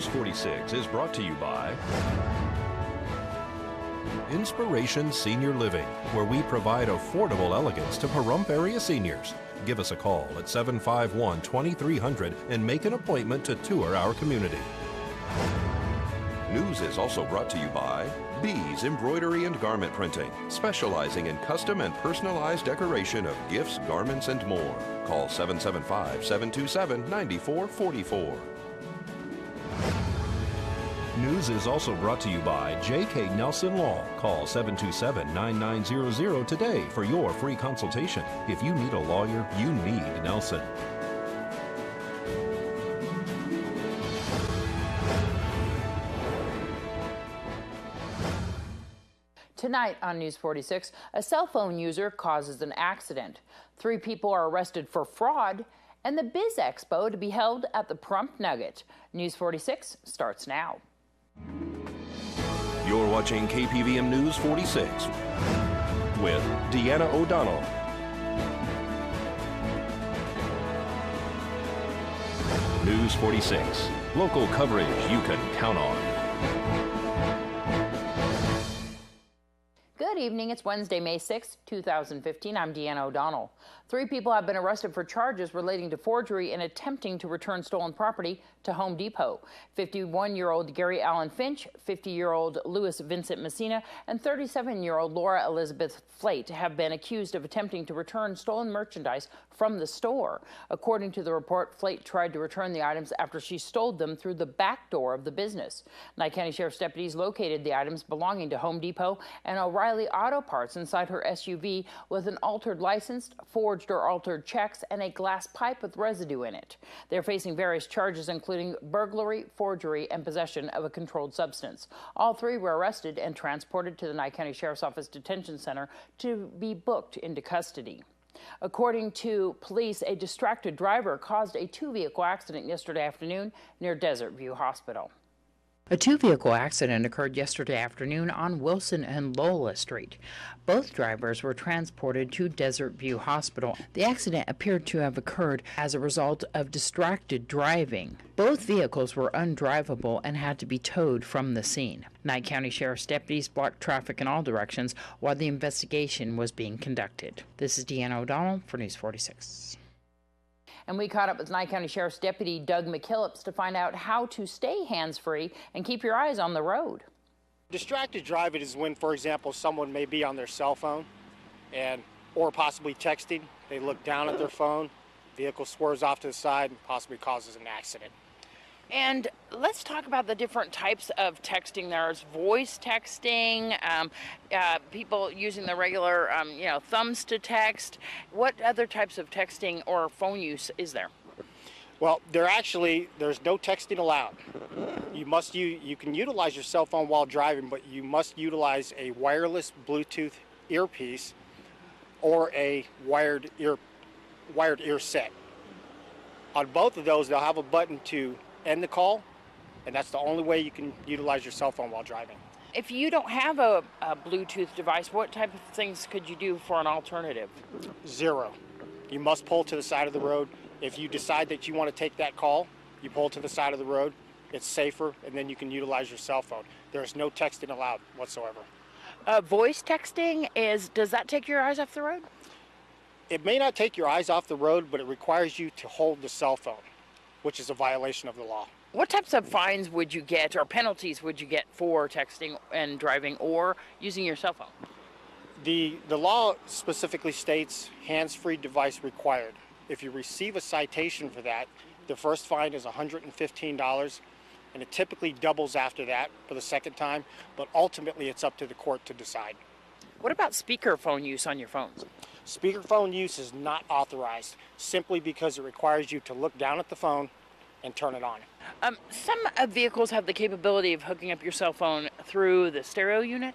News 46 is brought to you by Inspiration Senior Living, where we provide affordable elegance to Pahrump area seniors. Give us a call at 751-2300 and make an appointment to tour our community. News is also brought to you by Bees Embroidery and Garment Printing, specializing in custom and personalized decoration of gifts, garments, and more. Call 775-727-9444. News is also brought to you by J.K. Nelson Law. Call 727-9900 today for your free consultation. If you need a lawyer, you need Nelson. Tonight on News 46, a cell phone user causes an accident. 3 people are arrested for fraud, and the Biz Expo to be held at the Pahrump Nugget. News 46 starts now. You're watching KPVM News 46 with Deanna O'Donnell. News 46, local coverage you can count on. Good evening. It's Wednesday, May 6, 2015. I'm Deanna O'Donnell. 3 people have been arrested for charges relating to forgery and attempting to return stolen property to Home Depot. 51-year-old Gary Allen Finch, 50-year-old Louis Vincent Messina, and 37-year-old Laura Elizabeth Flate have been accused of attempting to return stolen merchandise from the store. According to the report, Flate tried to return the items after she stole them through the back door of the business. Nye County Sheriff's deputies located the items belonging to Home Depot and O'Reilly Auto Parts inside her SUV with an altered license, forged or altered checks, and a glass pipe with residue in it. They're facing various charges, including burglary, forgery, and possession of a controlled substance. All 3 were arrested and transported to the Nye County Sheriff's Office Detention Center to be booked into custody. According to police, a distracted driver caused a 2-vehicle accident yesterday afternoon near Desert View Hospital. A 2-vehicle accident occurred yesterday afternoon on Wilson and Lola Street. Both drivers were transported to Desert View Hospital. The accident appeared to have occurred as a result of distracted driving. Both vehicles were undrivable and had to be towed from the scene. Nye County Sheriff's deputies blocked traffic in all directions while the investigation was being conducted. This is Deanna O'Donnell for News 46. And we caught up with Nye County Sheriff's Deputy Doug McKillips to find out how to stay hands-free and keep your eyes on the road. Distracted driving is when, for example, someone may be on their cell phone or possibly texting. They look down at their phone, vehicle swerves off to the side and possibly causes an accident. And let's talk about the different types of texting. There's voice texting, people using the regular, thumbs to text. What other types of texting or phone use is there? Well, there's no texting allowed. You can utilize your cell phone while driving, but you must utilize a wireless Bluetooth earpiece or a wired ear set. On both of those, they'll have a button to end the call, and that's the only way you can utilize your cell phone while driving. If you don't have a Bluetooth device, what type of things could you do for an alternative? 0. You must pull to the side of the road. If you decide that you want to take that call, you pull to the side of the road. It's safer, and then you can utilize your cell phone. There's no texting allowed whatsoever. Voice texting, does that take your eyes off the road? It may not take your eyes off the road, but it requires you to hold the cell phone, which is a violation of the law. What types of fines would you get or penalties would you get for texting and driving or using your cell phone? The law specifically states hands-free device required. If you receive a citation for that, the first fine is $115, and it typically doubles after that for the second time, but ultimately it's up to the court to decide. What about speakerphone use on your phones? Speakerphone use is not authorized simply because it requires you to look down at the phone and turn it on. Some vehicles have the capability of hooking up your cell phone through the stereo unit?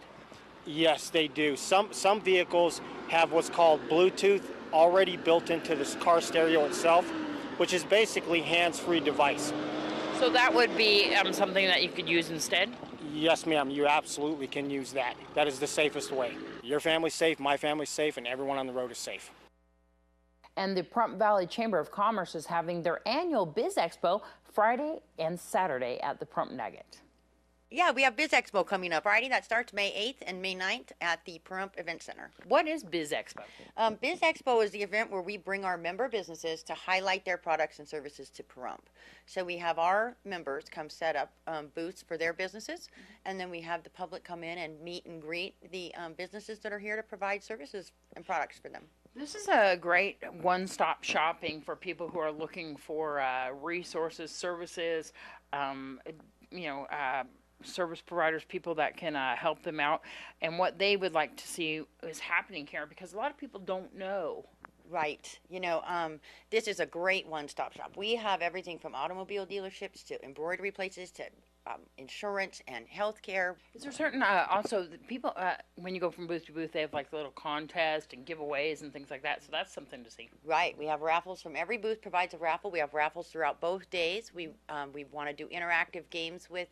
Yes, they do. Some vehicles have what's called Bluetooth already built into the car stereo itself, which is basically hands-free device. So that would be something that you could use instead? Yes, ma'am, you absolutely can use that. That is the safest way. Your family's safe, my family's safe, and everyone on the road is safe. And the Pahrump Valley Chamber of Commerce is having their annual Biz Expo Friday and Saturday at the Pahrump Nugget. Yeah, we have Biz Expo coming up Friday. That starts May 8th and May 9th at the Pahrump Event Center. What is Biz Expo? Biz Expo is the event where we bring our member businesses to highlight their products and services to Pahrump. So we have our members come set up booths for their businesses, and then we have the public come in and meet and greet the businesses that are here to provide services and products for them. This is a great one-stop shopping for people who are looking for resources, services, service providers, people that can help them out, and what they would like to see is happening here, because a lot of people don't know. Right. This is a great one-stop shop. We have everything from automobile dealerships to embroidery places to insurance and healthcare. Is there certain, also, the people, when you go from booth to booth, they have like little contests and giveaways and things like that, so that's something to see. Right. We have raffles from every booth provides a raffle. We have raffles throughout both days. We want to do interactive games with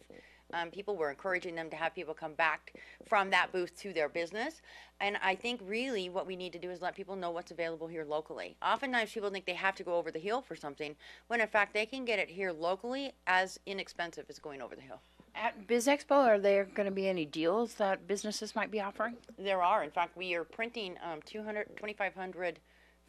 people. We're encouraging them to have people come back from that booth to their business. And I think really what we need to do is let people know what's available here locally. Oftentimes people think they have to go over the hill for something, when in fact they can get it here locally as inexpensive as going over the hill. At Biz Expo, are there going to be any deals that businesses might be offering? There are. In fact, we are printing 2,500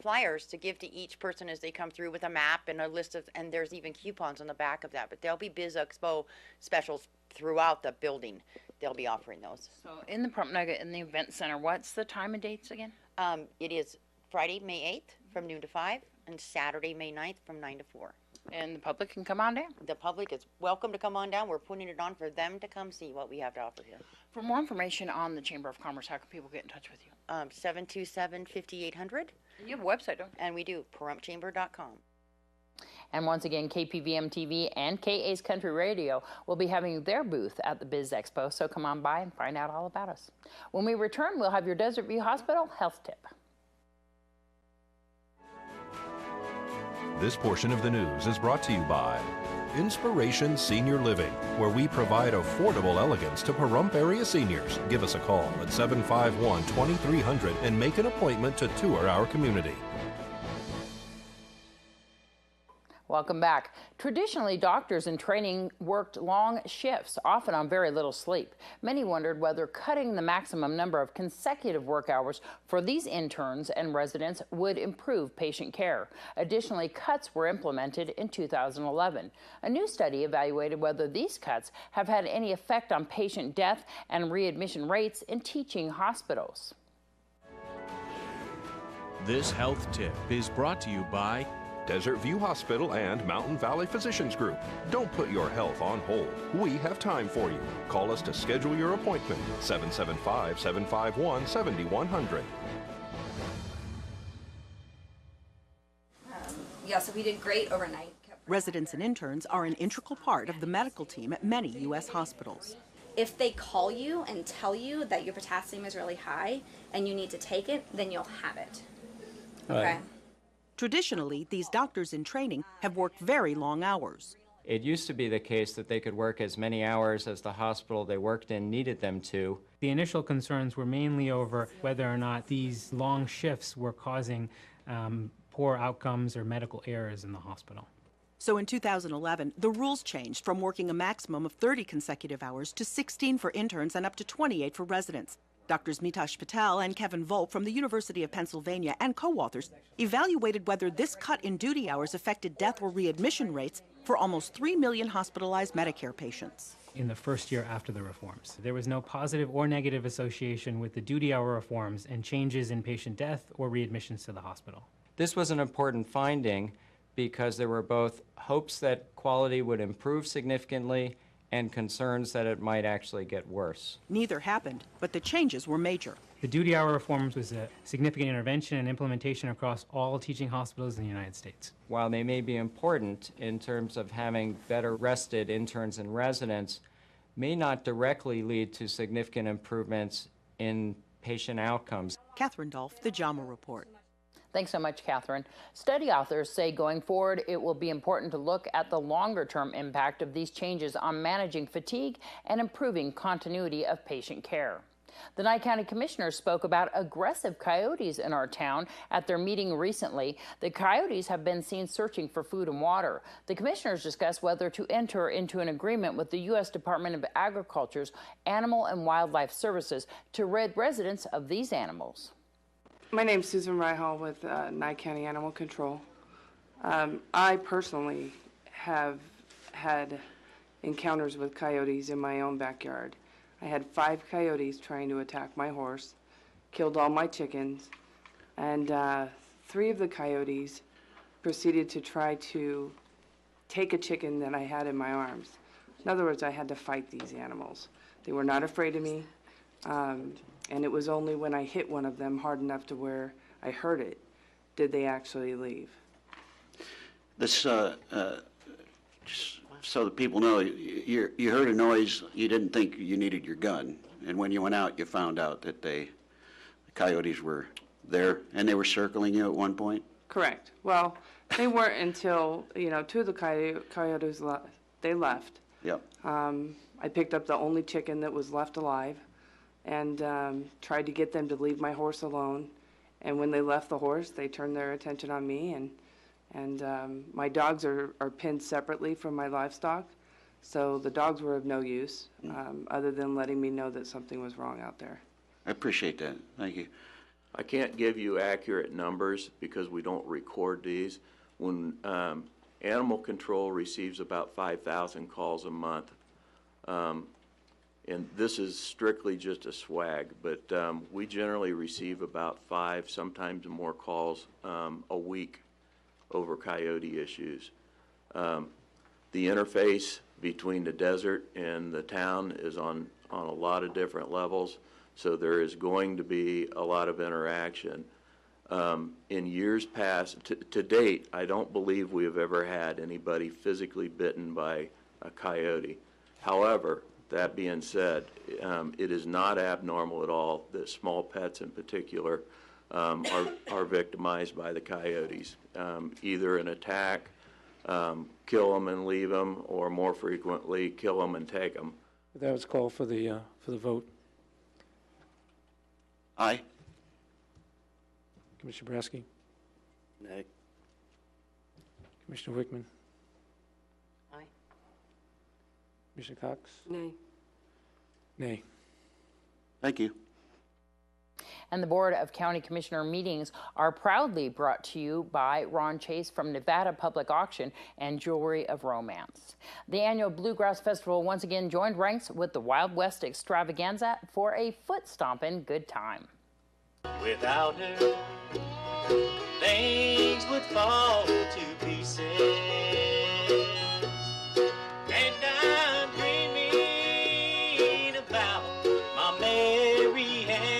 flyers to give to each person as they come through with a map and a list of, and there's even coupons on the back of that. But there'll be Biz Expo specials throughout the building. They'll be offering those. So in the Pahrump Nugget in the event center, what's the time and dates again? It is Friday, May 8th from noon to 5, and Saturday, May 9th from 9 to 4. And the public can come on down? The public is welcome to come on down. We're putting it on for them to come see what we have to offer here. For more information on the Chamber of Commerce, how can people get in touch with you? 727-5800. You have a website, don't you? And we do, PahrumpChamber.com. And once again, KPVM TV and KA's Country Radio will be having their booth at the Biz Expo, so come on by and find out all about us. When we return, we'll have your Desert View Hospital health tip. This portion of the news is brought to you by Inspiration Senior Living, where we provide affordable elegance to Pahrump area seniors. Give us a call at 751-2300 and make an appointment to tour our community. Welcome back. Traditionally, doctors in training worked long shifts, often on very little sleep. Many wondered whether cutting the maximum number of consecutive work hours for these interns and residents would improve patient care. Additionally, cuts were implemented in 2011. A new study evaluated whether these cuts have had any effect on patient death and readmission rates in teaching hospitals. This health tip is brought to you by Desert View Hospital and Mountain Valley Physicians Group. Don't put your health on hold. We have time for you. Call us to schedule your appointment. 775-751-7100. So we did great overnight. Residents and interns are an integral part of the medical team at many U.S. hospitals. If they call you and tell you that your potassium is really high and you need to take it, then you'll have it. Okay. Traditionally, these doctors in training have worked very long hours. It used to be the case that they could work as many hours as the hospital they worked in needed them to. The initial concerns were mainly over whether or not these long shifts were causing poor outcomes or medical errors in the hospital. So in 2011, the rules changed from working a maximum of 30 consecutive hours to 16 for interns and up to 28 for residents. Drs. Mitesh Patel and Kevin Volp from the University of Pennsylvania and co-authors evaluated whether this cut in duty hours affected death or readmission rates for almost 3 million hospitalized Medicare patients. In the first year after the reforms, there was no positive or negative association with the duty hour reforms and changes in patient death or readmissions to the hospital. This was an important finding because there were both hopes that quality would improve significantly and concerns that it might actually get worse. Neither happened, but the changes were major. The duty hour reforms was a significant intervention and implementation across all teaching hospitals in the United States. While they may be important in terms of having better rested interns and residents, may not directly lead to significant improvements in patient outcomes. Catherine Dolph, The JAMA Report. Thanks so much, Catherine. Study authors say going forward, it will be important to look at the longer-term impact of these changes on managing fatigue and improving continuity of patient care. The Nye County Commissioners spoke about aggressive coyotes in our town at their meeting recently. The coyotes have been seen searching for food and water. The commissioners discussed whether to enter into an agreement with the U.S. Department of Agriculture's Animal and Wildlife Services to rid residents of these animals. My name's Susan Ryhall with Nye County Animal Control. I personally have had encounters with coyotes in my own backyard. I had 5 coyotes trying to attack my horse, killed all my chickens, and 3 of the coyotes proceeded to try to take a chicken that I had in my arms. In other words, I had to fight these animals. They were not afraid of me, and it was only when I hit one of them hard enough to where I hurt it did they actually leave. This, just so that people know, you heard a noise, you didn't think you needed your gun, and when you went out, you found out that the coyotes were there, and they were circling you at one point? Correct. Well, they weren't until, 2 of the coyotes they left. Yep. I picked up the only chicken that was left alive and tried to get them to leave my horse alone. And when they left the horse, they turned their attention on me, and my dogs are pinned separately from my livestock, so the dogs were of no use other than letting me know that something was wrong out there. I appreciate that. Thank you. I can't give you accurate numbers because we don't record these. When Animal Control receives about 5,000 calls a month, and this is strictly just a swag, but we generally receive about 5, sometimes more calls a week over coyote issues. The interface between the desert and the town is on a lot of different levels, so there is going to be a lot of interaction. In years past, to date, I don't believe we have ever had anybody physically bitten by a coyote. However, that being said, it is not abnormal at all that small pets in particular are victimized by the coyotes, either an attack, kill them and leave them, or more frequently, kill them and take them. That was called for the vote. Aye. Commissioner Boraski? Nay. Commissioner Wickman? Aye. Commissioner Cox? Nay. Nay. Thank you. And the Board of County Commissioner meetings are proudly brought to you by Ron Chase from Nevada Public Auction and Jewelry of Romance. The annual Bluegrass Festival once again joined ranks with the Wild West Extravaganza for a foot-stomping good time. Without her, things would fall to pieces, and I'm dreaming about my Mary Ann.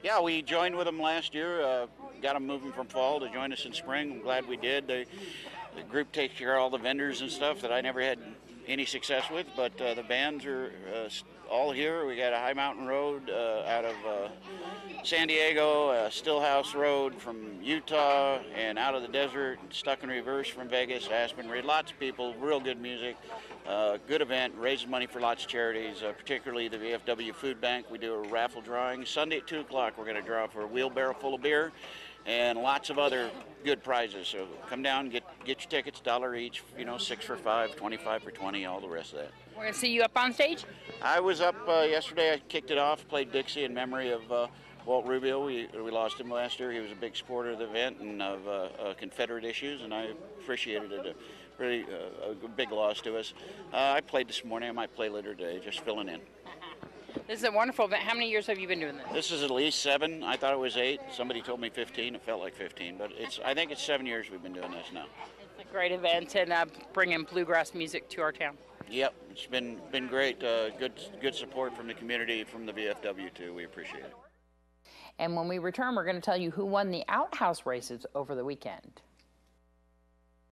Yeah, we joined with them last year, got them moving from fall to join us in spring. I'm glad we did. The group takes care of all the vendors and stuff that I never had any success with, but the bands are all here. We got a High Mountain Road out of San Diego, Stillhouse Road from Utah, and Out of the Desert, Stuck in Reverse from Vegas, Aspen Ridge. Lots of people, real good music, good event, raises money for lots of charities, particularly the VFW Food Bank. We do a raffle drawing. Sunday at 2 o'clock, we're going to draw for a wheelbarrow full of beer and lots of other good prizes. So come down, get your tickets, $1 each, 6 for $5, 25 for 20, all the rest of that. We're going to see you up on stage? I was up yesterday. I kicked it off, played Dixie in memory of Walt Rubio. We lost him last year. He was a big supporter of the event and of Confederate issues, and I appreciated it. Really a big loss to us. I played this morning. I might play later today, just filling in. This is a wonderful event. How many years have you been doing this? This is at least 7. I thought it was 8. Somebody told me 15. It felt like 15, but I think it's 7 years we've been doing this now. It's a great event and bringing bluegrass music to our town. Yep, it's been great. Good support from the community, from the VFW too. We appreciate it. And when we return, we're going to tell you who won the outhouse races over the weekend.